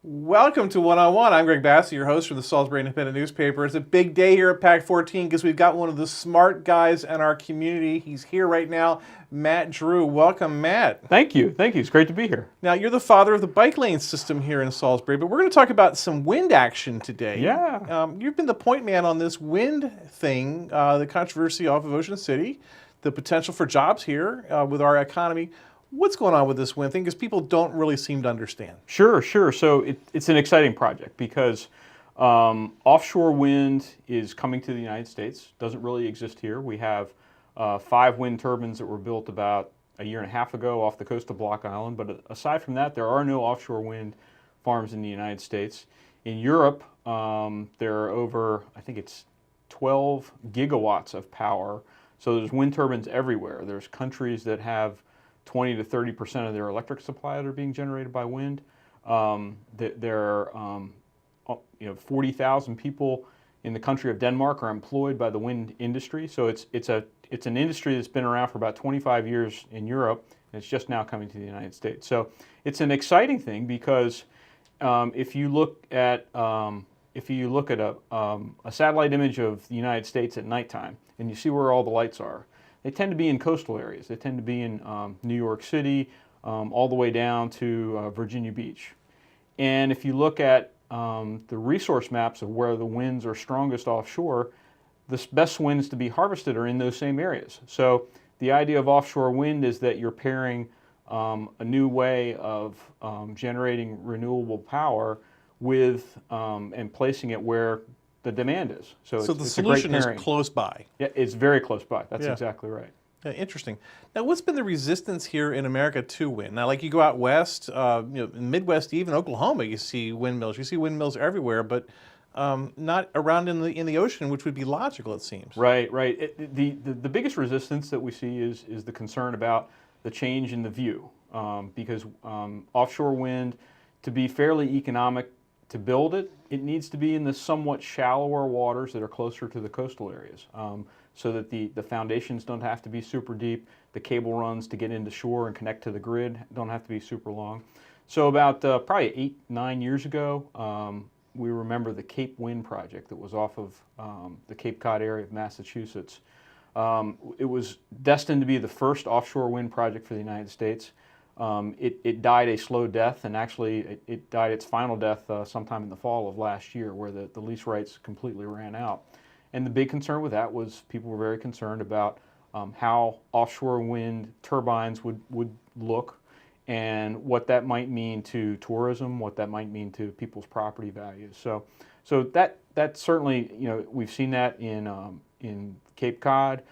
Welcome to One on One. I'm Greg Bassey, your host from the Salisbury Independent newspaper. It's a big day here at PAC 14 because we've got one of the smart guys in our community. He's here right now, Matt Drew. Welcome, Matt. Thank you. Thank you. It's great to be here. Now, you're the father of the bike lane system here in Salisbury, but we're going to talk about some wind action today. Yeah. You've been the point man on this wind thing, the controversy off of Ocean City, the potential for jobs here with our economy. What's going on with this wind thing? Because people don't really seem to understand. Sure. So it's an exciting project because offshore wind is coming to the United States. Doesn't really exist here. We have 5 wind turbines that were built about a year and a half ago off the coast of Block Island. But aside from that, there are no offshore wind farms in the United States. In Europe, there are over, I think it's 12 gigawatts of power. So there's wind turbines everywhere. There's countries that have 20 to 30% of their electric supply that are being generated by wind. There are 40,000 people in the country of Denmark are employed by the wind industry. So it's an industry that's been around for about 25 years in Europe, and it's just now coming to the United States. So it's an exciting thing because if you look at a satellite image of the United States at nighttime, and you see where all the lights are, they tend to be in coastal areas. They tend to be in New York City, all the way down to Virginia Beach. And if you look at the resource maps of where the winds are strongest offshore, the best winds to be harvested are in those same areas. So the idea of offshore wind is that you're pairing a new way of generating renewable power with and placing it where the demand is. So the solution is close by. Yeah, it's very close by. That's exactly right. Yeah, interesting. Now, what's been the resistance here in America to wind? Now, like you go out west, Midwest, even Oklahoma, you see windmills. You see windmills everywhere, but not around in the ocean, which would be logical, it seems. Right. The biggest resistance that we see is the concern about the change in the view, because offshore wind, to be fairly economic to build it, it needs to be in the somewhat shallower waters that are closer to the coastal areas, so that the foundations don't have to be super deep. The cable runs to get into shore and connect to the grid don't have to be super long. So about probably 8-9 years ago, we remember the Cape Wind project that was off of the Cape Cod area of Massachusetts. It was destined to be the first offshore wind project for the United States. It died a slow death, and actually it died its final death sometime in the fall of last year, where the lease rights completely ran out. And the big concern with that was people were very concerned about how offshore wind turbines would look, and what that might mean to tourism, what that might mean to people's property values. So that certainly, we've seen that in Cape Cod.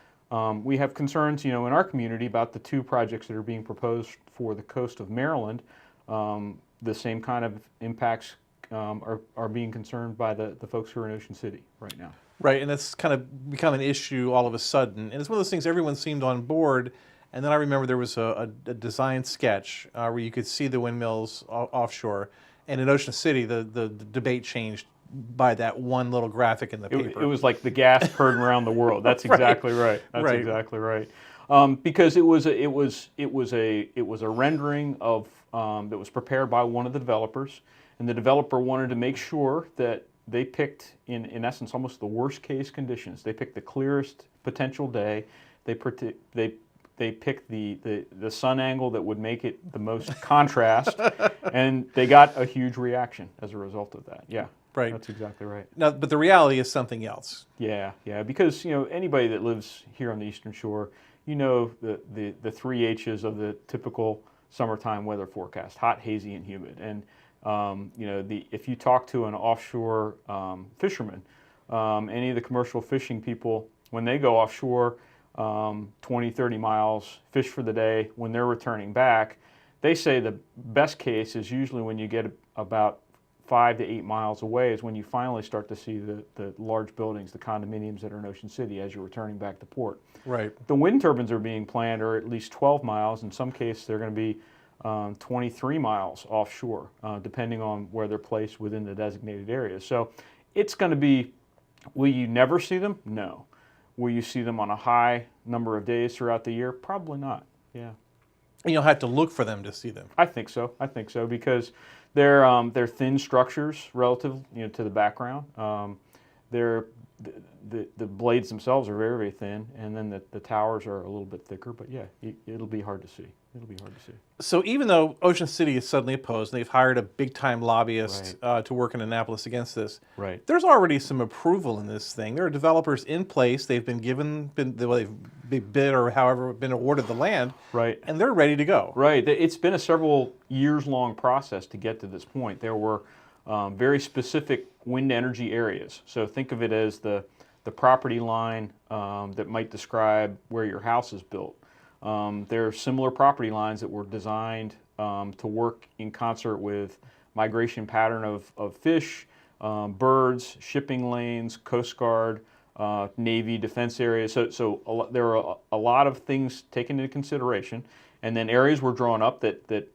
We have concerns, in our community about the 2 projects that are being proposed for the coast of Maryland. The same kind of impacts are being concerned by the folks who are in Ocean City right now. Right, and it's kind of become an issue all of a sudden. And it's one of those things everyone seemed on board. And then I remember there was a design sketch where you could see the windmills offshore. And in Ocean City, the debate changed by that one little graphic in the paper. It was like the gas curtain around the world. That's exactly right. That's exactly right. Because it was a rendering of that was prepared by one of the developers, and the developer wanted to make sure that they picked, in essence, almost the worst case conditions. They picked the clearest potential day. They picked the sun angle that would make it the most contrast, and they got a huge reaction as a result of that. Yeah. Right. That's exactly right. Now, but the reality is something else. Yeah, because anybody that lives here on the Eastern Shore, the 3 H's of the typical summertime weather forecast: hot, hazy, and humid. And if you talk to an offshore fisherman, any of the commercial fishing people, when they go offshore, 20, 30 miles, fish for the day. When they're returning back, they say the best case is usually when you get about 5 to 8 miles away is when you finally start to see the large buildings, the condominiums that are in Ocean City as you're returning back to port. Right. The wind turbines are being planned are at least 12 miles. In some cases, they're going to be 23 miles offshore, depending on where they're placed within the designated areas. So it's going to be, will you never see them? No. Will you see them on a high number of days throughout the year? Probably not. Yeah. And you'll have to look for them to see them. I think so. I think so because they're thin structures relative, to the background. They're the blades themselves are very, very thin, and then the towers are a little bit thicker. But yeah, it'll be hard to see. It'll be hard to see. So even though Ocean City is suddenly opposed, and they've hired a big-time lobbyist Right. to work in Annapolis against this, Right. there's already some approval in this thing. There are developers in place. They've been they've bid or however been awarded the land, Right. and they're ready to go. Right. It's been a several years-long process to get to this point. There were very specific wind energy areas. So think of it as the property line that might describe where your house is built. There are similar property lines that were designed to work in concert with migration pattern of fish, birds, shipping lanes, Coast Guard, Navy, defense areas. So there are a lot of things taken into consideration, and then areas were drawn up that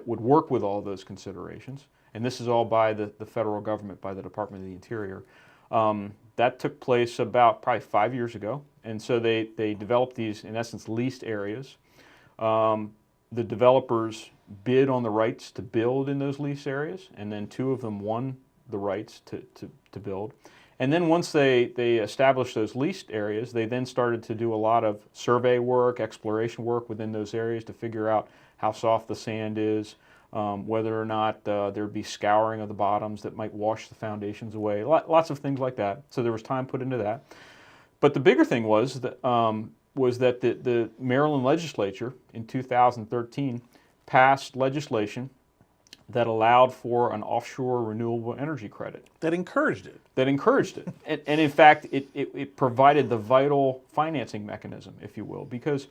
would work with all those considerations. And this is all by the federal government, by the Department of the Interior. That took place about probably 5 years ago. And so they developed these, in essence, leased areas. The developers bid on the rights to build in those lease areas, and then 2 of them won the rights to build. And then once they established those leased areas, they then started to do a lot of survey work, exploration work within those areas to figure out how soft the sand is, whether or not there'd be scouring of the bottoms that might wash the foundations away, lots of things like that. So there was time put into that. But the bigger thing was that the Maryland legislature in 2013 passed legislation that allowed for an offshore renewable energy credit. That encouraged it. And in fact, it provided the vital financing mechanism, if you will, because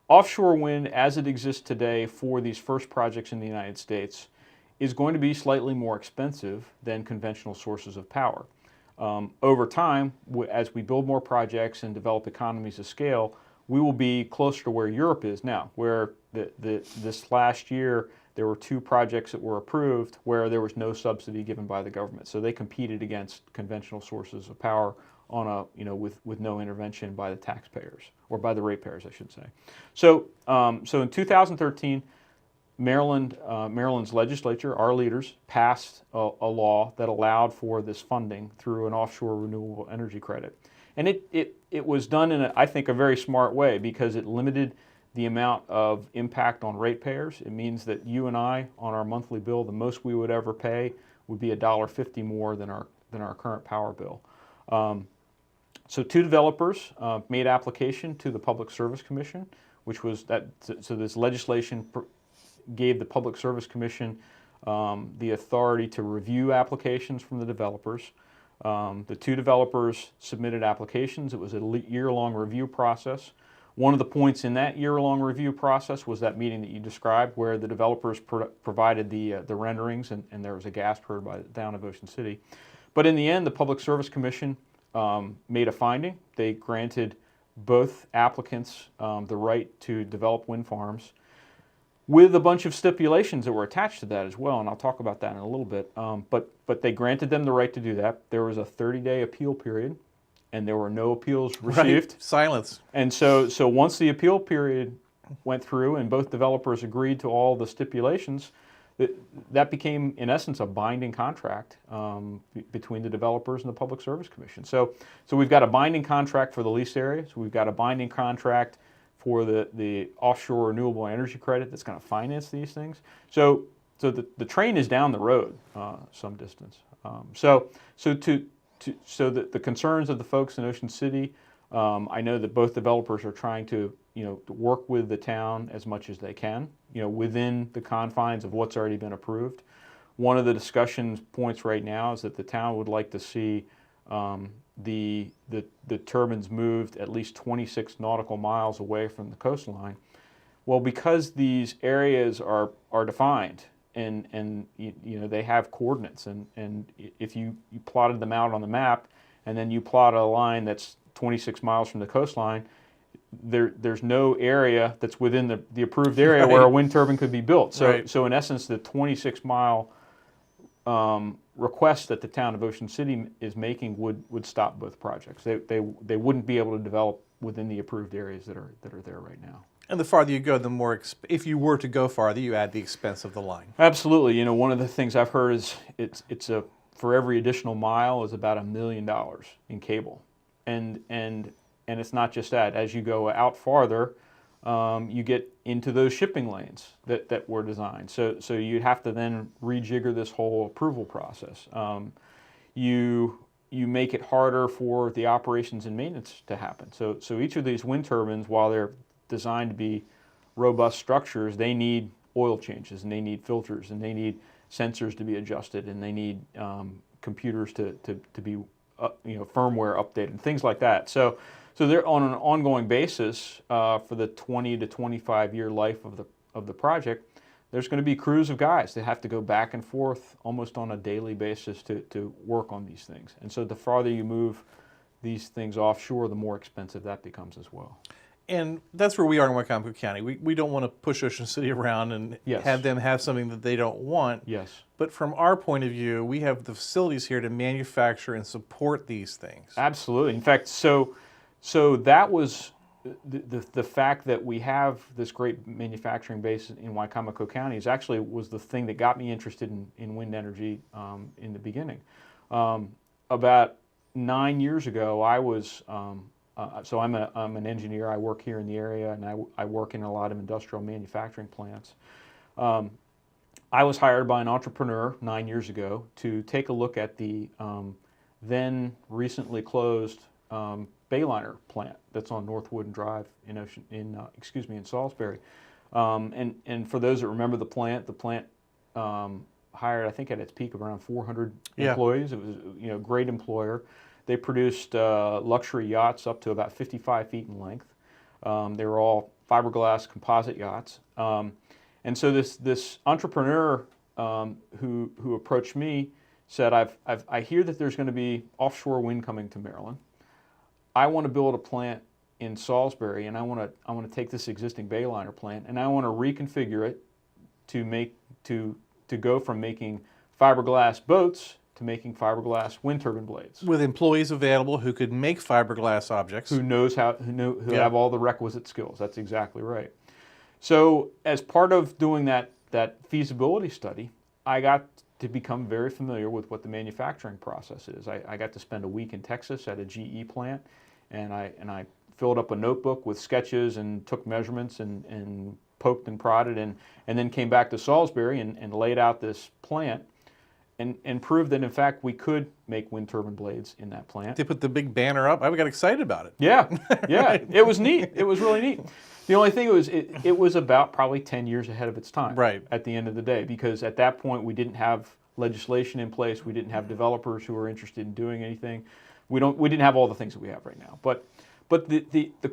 offshore wind, as it exists today for these first projects in the United States, is going to be slightly more expensive than conventional sources of power. Over time, as we build more projects and develop economies of scale, we will be closer to where Europe is now, where this last year there were 2 projects that were approved where there was no subsidy given by the government. So they competed against conventional sources of power on a with no intervention by the taxpayers, or by the ratepayers, I should say. So in 2013, Maryland's legislature, our leaders, passed a law that allowed for this funding through an offshore renewable energy credit. And it was done in, I think, a very smart way, because it limited the amount of impact on ratepayers. It means that you and I, on our monthly bill, the most we would ever pay would be $1.50 more than our current power bill. So 2 developers made application to the Public Service Commission, which was that. So this legislation gave the Public Service Commission the authority to review applications from the developers. The 2 developers submitted applications. It was a year-long review process. One of the points in that year-long review process was that meeting that you described, where the developers provided the renderings, and there was a gasp heard by the town of Ocean City. But in the end, the Public Service Commission made a finding. They granted both applicants the right to develop wind farms, with a bunch of stipulations that were attached to that as well, and I'll talk about that in a little bit. But they granted them the right to do that. There was a 30-day appeal period, and there were no appeals received. Right. Silence. And so once the appeal period went through and both developers agreed to all the stipulations, that became, in essence, a binding contract between the developers and the Public Service Commission. So we've got a binding contract for the leased areas. We've got a binding contract for the offshore renewable energy credit that's going to finance these things. So the train is down the road some distance. So the concerns of the folks in Ocean City, I know that both developers are trying to work with the town as much as they can, within the confines of what's already been approved. One of the discussion points right now is that the town would like to see the turbines moved at least 26 nautical miles away from the coastline. Well, because these areas are defined and you know they have coordinates, and if you plotted them out on the map, and then you plot a line that's 26 miles from the coastline, there's no area that's within the approved area where a wind turbine could be built. So in essence, the 26-mile request that the town of Ocean City is making would stop both projects. They wouldn't be able to develop within the approved areas that are there right now. And the farther you go, the more, if you were to go farther, you add the expense of the line. Absolutely. You know, one of the things I've heard is for every additional mile is about $1 million in cable, and it's not just that. As you go out farther, you get into those shipping lanes that were designed. So you'd have to then rejigger this whole approval process. You make it harder for the operations and maintenance to happen. So each of these wind turbines, while they're designed to be robust structures, they need oil changes, and they need filters, and they need sensors to be adjusted, and they need computers to be firmware updated, and things like that. So they're on an ongoing basis for the 20 to 25 year life of the project. There's going to be crews of guys that have to go back and forth almost on a daily basis to work on these things. And so the farther you move these things offshore, the more expensive that becomes as well. And that's where we are in Wicomico County. We don't want to push Ocean City around and have them have something that they don't want. Yes. But from our point of view, we have the facilities here to manufacture and support these things. Absolutely. In fact, so that was the fact that we have this great manufacturing base in Wicomico County was the thing that got me interested in wind energy in the beginning. About 9 years ago, I was so I'm an engineer. I work here in the area, and I work in a lot of industrial manufacturing plants. I was hired by an entrepreneur 9 years ago to take a look at the then recently closed Bayliner plant that's on North Wooden Drive in Salisbury. And for those that remember the plant hired, I think at its peak, around 400 employees. It was a great employer. They produced luxury yachts up to about 55 feet in length. They were all fiberglass composite yachts. And so this entrepreneur who approached me said, I hear that there's going to be offshore wind coming to Maryland. I want to build a plant in Salisbury, and I want to take this existing Bayliner plant, and I want to reconfigure it to go from making fiberglass boats to making fiberglass wind turbine blades. With employees available who could make fiberglass objects. Who have all the requisite skills. That's exactly right. So as part of doing that feasibility study, I got to become very familiar with what the manufacturing process is. I got to spend a week in Texas at a GE plant, and I filled up a notebook with sketches and took measurements and poked and prodded, and then came back to Salisbury and laid out this plant and proved that in fact we could make wind turbine blades in that plant. They put the big banner up. I got excited about it. Yeah, it was neat. It was really neat. The only thing it was about probably 10 years ahead of its time. Right. At the end of the day, because at that point we didn't have legislation in place. We didn't have developers who were interested in doing anything. We didn't have all the things that we have right now. But the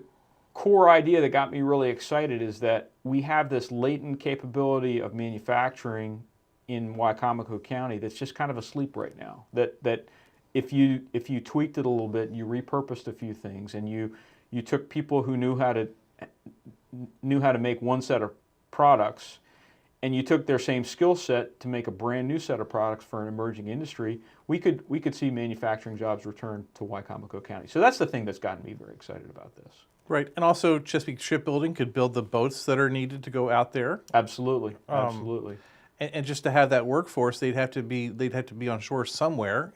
core idea that got me really excited is that we have this latent capability of manufacturing in Wicomico County that's just kind of asleep right now. That if you tweaked it a little bit, you repurposed a few things, and you took people who knew how to make one set of products, and you took their same skill set to make a brand new set of products for an emerging industry, we could see manufacturing jobs return to Wicomico County. So that's the thing that's gotten me very excited about this. Right, and also Chesapeake Shipbuilding could build the boats that are needed to go out there. Absolutely, absolutely. And just to have that workforce, they'd have to be on shore somewhere.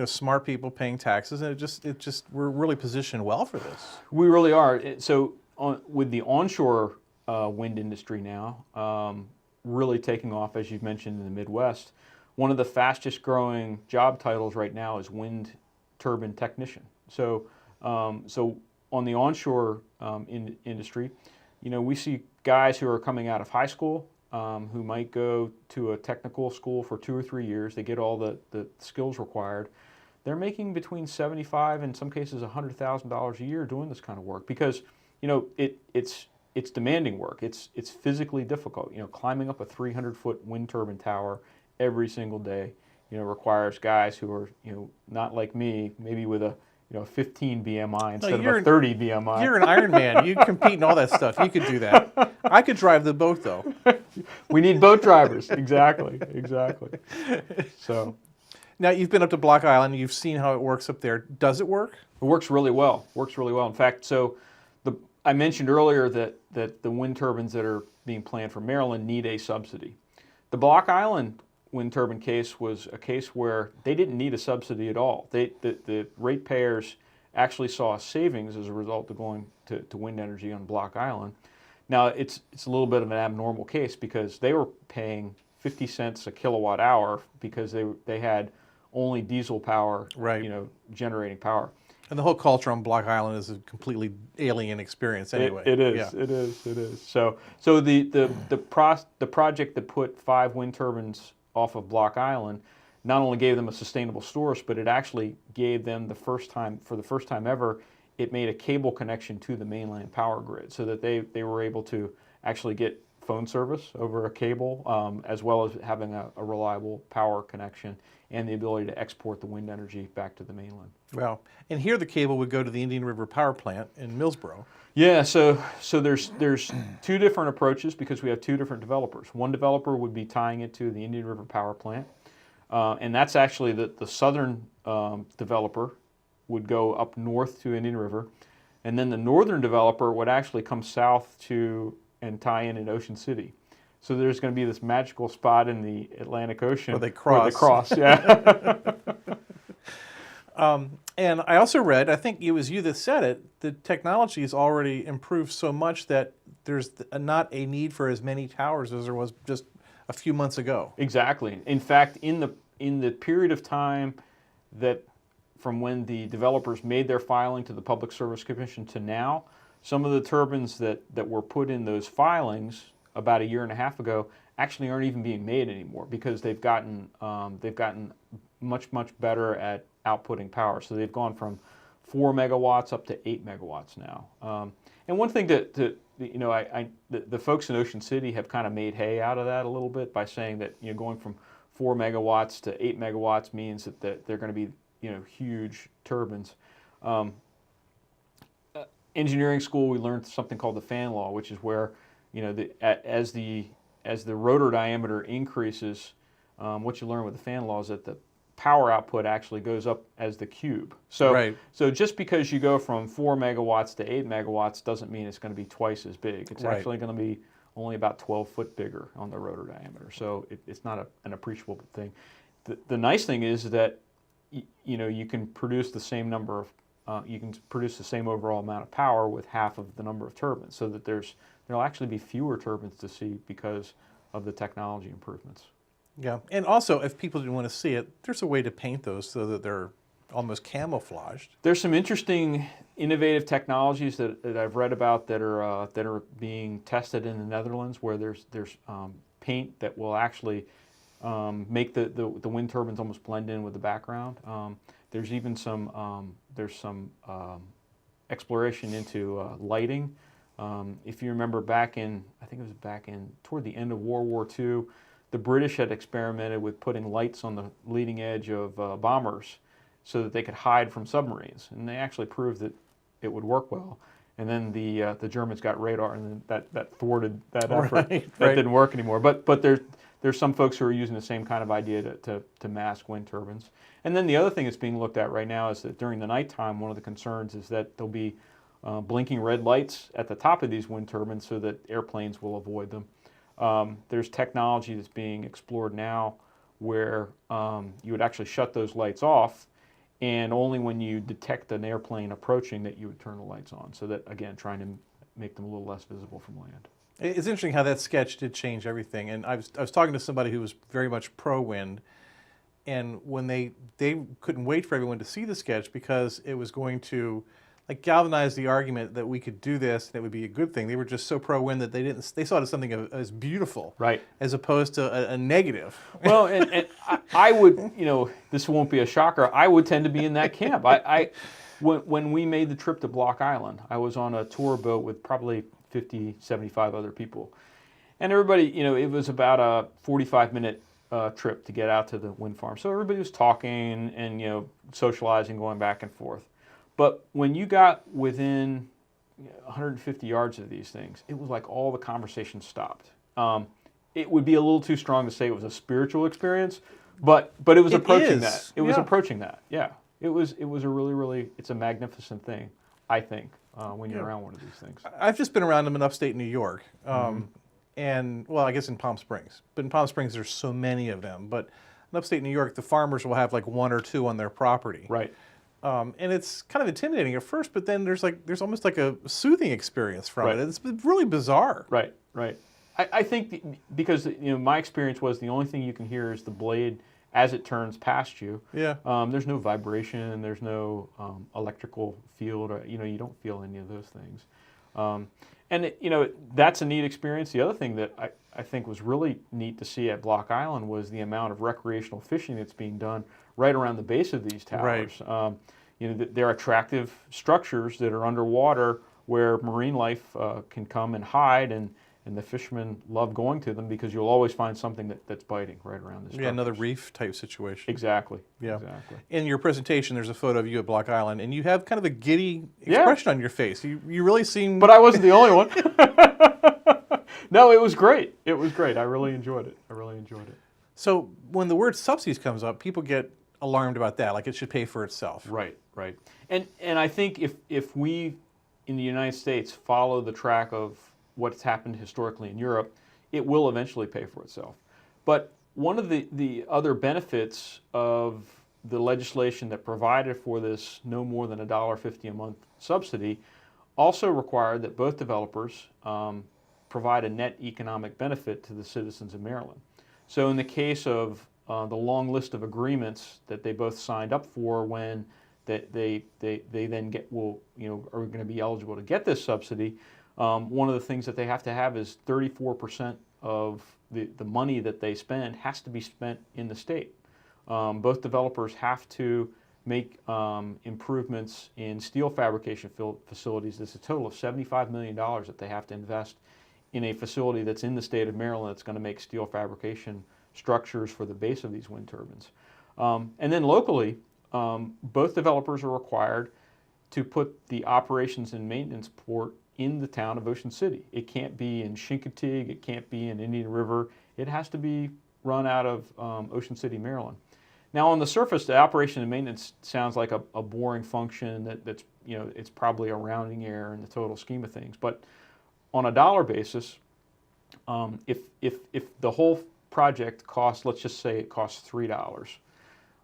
Smart people paying taxes, and it just we're really positioned well for this. We really are. So with the onshore wind industry now really taking off, as you've mentioned, in the Midwest, one of the fastest growing job titles right now is wind turbine technician. So on the onshore industry, we see guys who are coming out of high school who might go to a technical school for 2 or 3 years. They get all the skills required. they're making between $75 and in some cases $100,000 a year doing this kind of work because, it's demanding work. It's physically difficult. Climbing up a 300-foot wind turbine tower every single day, requires guys who are, not like me, maybe with a 15 BMI instead of a 30 BMI. You're an Iron Man. You compete in all that stuff. You could do that. I could drive the boat, though. We need boat drivers. Exactly. So Now, you've been up to Block Island. You've seen how it works up there. Does it work? it works really well. In fact, so I mentioned earlier that the wind turbines that are being planned for Maryland need a subsidy. The Block Island wind turbine case was a case where they didn't need a subsidy at all. The ratepayers actually saw a savings as a result of going to wind energy on Block Island. Now, it's a little bit of an abnormal case because they were paying 50 cents a kilowatt hour because they had only diesel power, Right. Generating power. And the whole culture on Block Island is a completely alien experience anyway. It is. Yeah. It is. So the project that put 5 wind turbines off of Block Island not only gave them a sustainable source, but it actually gave them for the first time ever, it made a cable connection to the mainland power grid so that they were able to actually get phone service over a cable, as well as having a reliable power connection and the ability to export the wind energy back to the mainland. Well, and here the cable would go to the Indian River Power Plant in Millsboro. Yeah, so there's 2 different approaches because we have 2 different developers. One developer would be tying it to the Indian River Power Plant, and that's actually the southern developer would go up north to Indian River, and then the northern developer would actually come south to and tie in Ocean City. So there's going to be this magical spot in the Atlantic Ocean Where they cross. Yeah. And I also read, I think it was you that said it, the technology has already improved so much that there's not a need for as many towers as there was just a few months ago. Exactly. In fact, in the period of time that from when the developers made their filing to the Public Service Commission to now, some of the turbines that were put in those filings about a year and a half ago actually aren't even being made anymore because they've gotten much better at outputting power. So they've gone from 4 megawatts up to 8 megawatts now. And one thing that the folks in Ocean City have kind of made hay out of that a little bit by saying that going from 4 megawatts to 8 megawatts means that they're going to be huge turbines. Engineering school, we learned something called the fan law, which is where as the rotor diameter increases, what you learn with the fan law is that the power output actually goes up as the cube. So, Right. So just because you go from 4 megawatts to 8 megawatts doesn't mean it's going to be twice as big. It's Right. actually going to be only about 12 foot bigger on the rotor diameter. So it's not an appreciable thing. The nice thing is that you can produce the same number of you can produce the same overall amount of power with half of the number of turbines, so that there'll actually be fewer turbines to see because of the technology improvements. Yeah, and also if people didn't want to see it, there's a way to paint those so that they're almost camouflaged. There's some interesting, innovative technologies that I've read about that are being tested in the Netherlands, where there's paint that will actually make the wind turbines almost blend in with the background. There's even some exploration into lighting. If you remember I think it was toward the end of World War II, the British had experimented with putting lights on the leading edge of bombers so that they could hide from submarines, and they actually proved that it would work well. And then the Germans got radar, and then that thwarted that effort. Right, That right. didn't work anymore. But there's some folks who are using the same kind of idea to mask wind turbines. And then the other thing that's being looked at right now is that during the nighttime, one of the concerns is that there'll be blinking red lights at the top of these wind turbines so that airplanes will avoid them. There's technology that's being explored now where you would actually shut those lights off, and only when you detect an airplane approaching that you would turn the lights on, so that, again, trying to make them a little less visible from land. It's interesting how that sketch did change everything. And I was talking to somebody who was very much pro-wind, and when they couldn't wait for everyone to see the sketch because it was going to like galvanized the argument that we could do this and it would be a good thing. They were just so pro-wind that they saw it as something as beautiful, Right. as opposed to a negative. Well, and I would, this won't be a shocker. I would tend to be in that camp. When we made the trip to Block Island, I was on a tour boat with probably 50, 75 other people. And everybody, it was about a 45-minute trip to get out to the wind farm. So everybody was talking and, socializing, going back and forth. But when you got within 150 yards of these things, it was like all the conversation stopped. It would be a little too strong to say it was a spiritual experience, but it was approaching that. It was approaching that. Yeah. It was a really, really, it's a magnificent thing, I think, when you're around one of these things. I've just been around them in upstate New York. And, well, I guess in Palm Springs. But in Palm Springs, there's so many of them. But in upstate New York, the farmers will have like one or two on their property. Right. And it's kind of intimidating at first, but then there's almost like a soothing experience from Right. it. It's really bizarre. Right, right. I think because my experience was the only thing you can hear is the blade as it turns past you. Yeah. There's no vibration. There's no electrical field. Or, you don't feel any of those things. And that's a neat experience. The other thing that I think was really neat to see at Block Island was the amount of recreational fishing that's being done right around the base of these towers. Right. They're attractive structures that are underwater where marine life can come and hide, and the fishermen love going to them because you'll always find something that's biting right around this. Yeah, another reef type situation. Exactly. Yeah. Exactly. In your presentation, there's a photo of you at Block Island, and you have kind of a giddy expression on your face. You really seem... But I wasn't the only one. No, it was great. It was great. I really enjoyed it. So when the word subsidies comes up, people get alarmed about that, like it should pay for itself. Right, right. And I think if we in the United States follow the track of what's happened historically in Europe, it will eventually pay for itself. But one of the other benefits of the legislation that provided for this no more than $1.50 a month subsidy also required that both developers provide a net economic benefit to the citizens of Maryland. So in the case of the long list of agreements that they both signed up for when they then are going to be eligible to get this subsidy, one of the things that they have to have is 34% of the money that they spend has to be spent in the state. Both developers have to make improvements in steel fabrication facilities. There's a total of $75 million that they have to invest in a facility that's in the state of Maryland that's going to make steel fabrication structures for the base of these wind turbines. And then locally, both developers are required to put the operations and maintenance port in the town of Ocean City. It can't be in Chincoteague, it can't be in Indian River. It has to be run out of Ocean City, Maryland. Now on the surface, the operation and maintenance sounds like a boring function that's it's probably a rounding error in the total scheme of things. But on a dollar basis, if the whole project costs, let's just say it costs $3,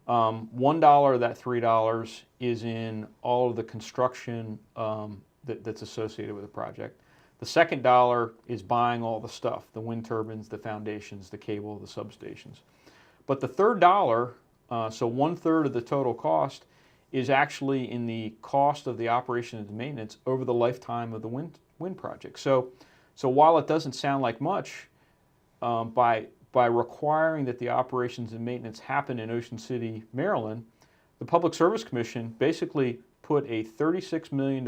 $1 of that $3 is in all of the construction that's associated with the project. The second dollar is buying all the stuff, the wind turbines, the foundations, the cable, the substations. But the third dollar, so 1/3 of the total cost, is actually in the cost of the operation and maintenance over the lifetime of the wind project. So while it doesn't sound like much, by requiring that the operations and maintenance happen in Ocean City, Maryland, the Public Service Commission basically put a $36 million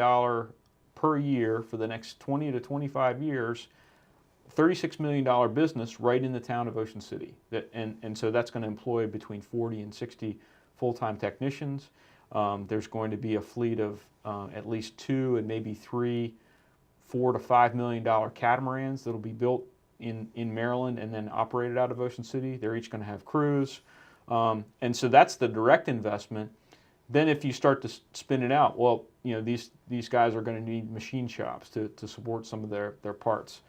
per year for the next 20 to 25 years, $36 million business right in the town of Ocean City. And so that's going to employ between 40 and 60 full-time technicians. There's going to be a fleet of at least 2 and maybe 3 $4 to $5 million catamarans that'll be built in Maryland and then operated out of Ocean City. They're each going to have crews. And so that's the direct investment. Then if you start to spin it out, well, these guys are going to need machine shops to support some of their parts.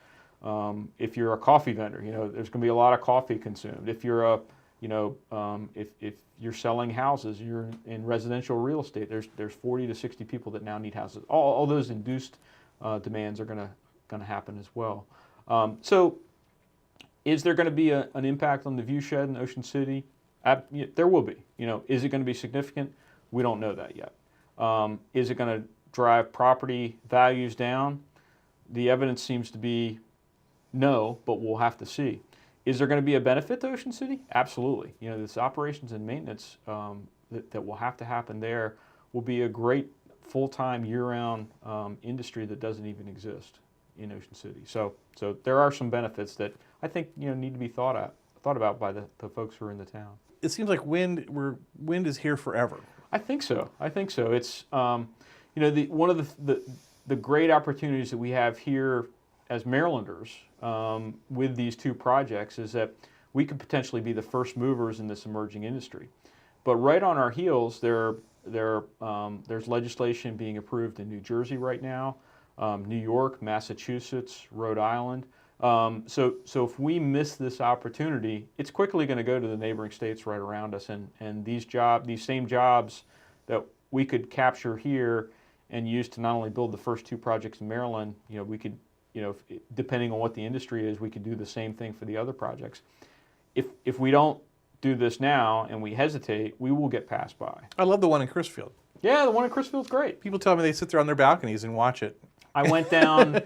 If you're a coffee vendor, there's going to be a lot of coffee consumed. If you're if you're selling houses, you're in residential real estate, there's 40 to 60 people that now need houses. All those induced demands are going to happen as well. So is there going to be an impact on the viewshed in Ocean City? There will be. Is it going to be significant? We don't know that yet. Is it going to drive property values down? The evidence seems to be no, but we'll have to see. Is there going to be a benefit to Ocean City? Absolutely. You know, this operations and maintenance that will have to happen there will be a great full-time year-round industry that doesn't even exist in Ocean City. So there are some benefits that I think need to be thought about by the folks who are in the town. It seems like wind is here forever. I think so. It's one of the great opportunities that we have here as Marylanders with these two projects is that we could potentially be the first movers in this emerging industry. But right on our heels, there's legislation being approved in New Jersey right now, New York, Massachusetts, Rhode Island. So if we miss this opportunity, it's quickly going to go to the neighboring states right around us, and these same jobs that we could capture here and use to not only build the first two projects in Maryland, we could, depending on what the industry is, we could do the same thing for the other projects. If we don't do this now and we hesitate, we will get passed by. I love the one in Crisfield. Yeah, the one in Crisfield's great. People tell me they sit there on their balconies and watch it. I went down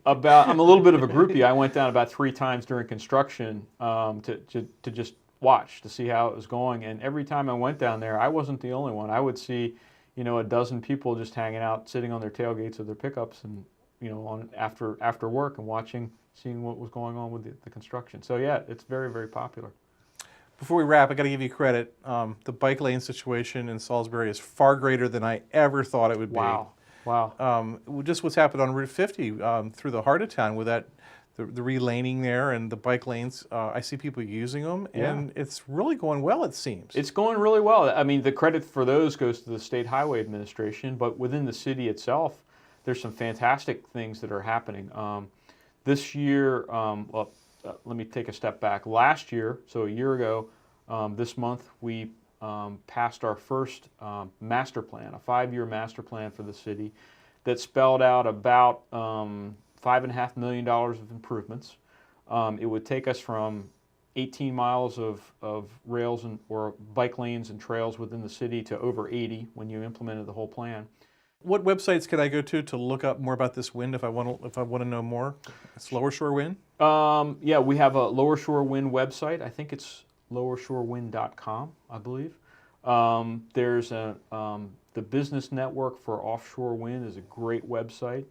I'm a little bit of a groupie. I went down about 3 times during construction to just watch, to see how it was going. And every time I went down there, I wasn't the only one. I would see, a dozen people just hanging out, sitting on their tailgates of their pickups and, after work and seeing what was going on with the construction. So yeah, it's very, very popular. Before we wrap, I got to give you credit. The bike lane situation in Salisbury is far greater than I ever thought it would be. Wow. Just what's happened on Route 50 through the heart of town with the relaning there and the bike lanes. I see people using them, and it's really going well, it seems. It's going really well. I mean, the credit for those goes to the State Highway Administration, but within the city itself, there's some fantastic things that are happening. This year, let me take a step back. Last year, so a year ago, this month, we passed our first master plan, a 5-year master plan for the city that spelled out about $5.5 million of improvements. It would take us from 18 miles of rails or bike lanes and trails within the city to over 80 when you implemented the whole plan. What websites can I go to look up more about this wind if I want to know more? It's Lower Shore Wind? Yeah, we have a Lower Shore Wind website. I think it's lowershorewind.com, I believe. There's the Business Network for Offshore Wind is a great website.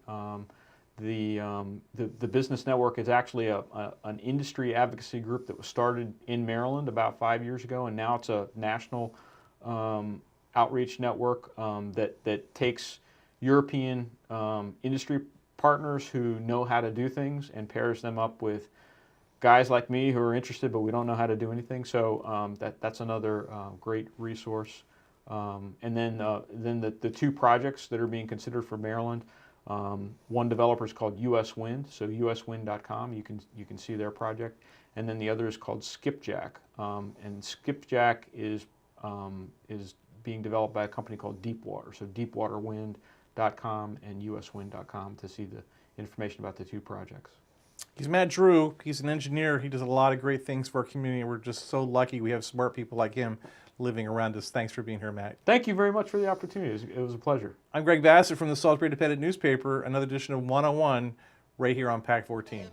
The Business Network is actually an industry advocacy group that was started in Maryland about 5 years ago, and now it's a national outreach network that takes European industry partners who know how to do things and pairs them up with guys like me who are interested but we don't know how to do anything. So that's another great resource. And then the two projects that are being considered for Maryland. One developer is called US Wind, so uswind.com. You can see their project, and then the other is called Skipjack, and Skipjack is being developed by a company called Deepwater. So deepwaterwind.com and uswind.com to see the information about the two projects. He's Matt Drew. He's an engineer. He does a lot of great things for our community. We're just so lucky we have smart people like him living around us. Thanks for being here, Matt. Thank you very much for the opportunity. It was a pleasure. I'm Greg Bassett from the Salisbury Independent Newspaper. Another edition of 101 right here on PAC 14.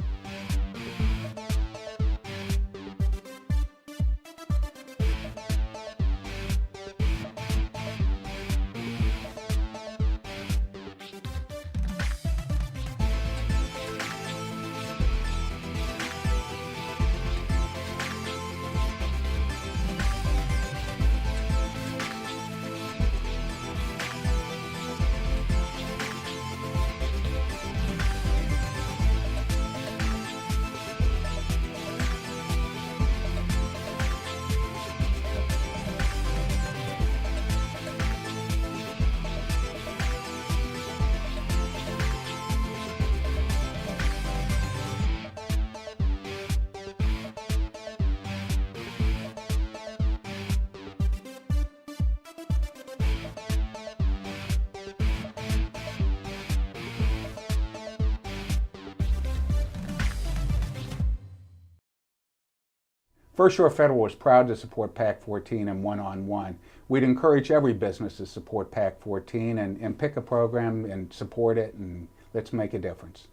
First Shore Federal is proud to support PAC 14 and one-on-one. We'd encourage every business to support PAC 14 and pick a program and support it, and let's make a difference.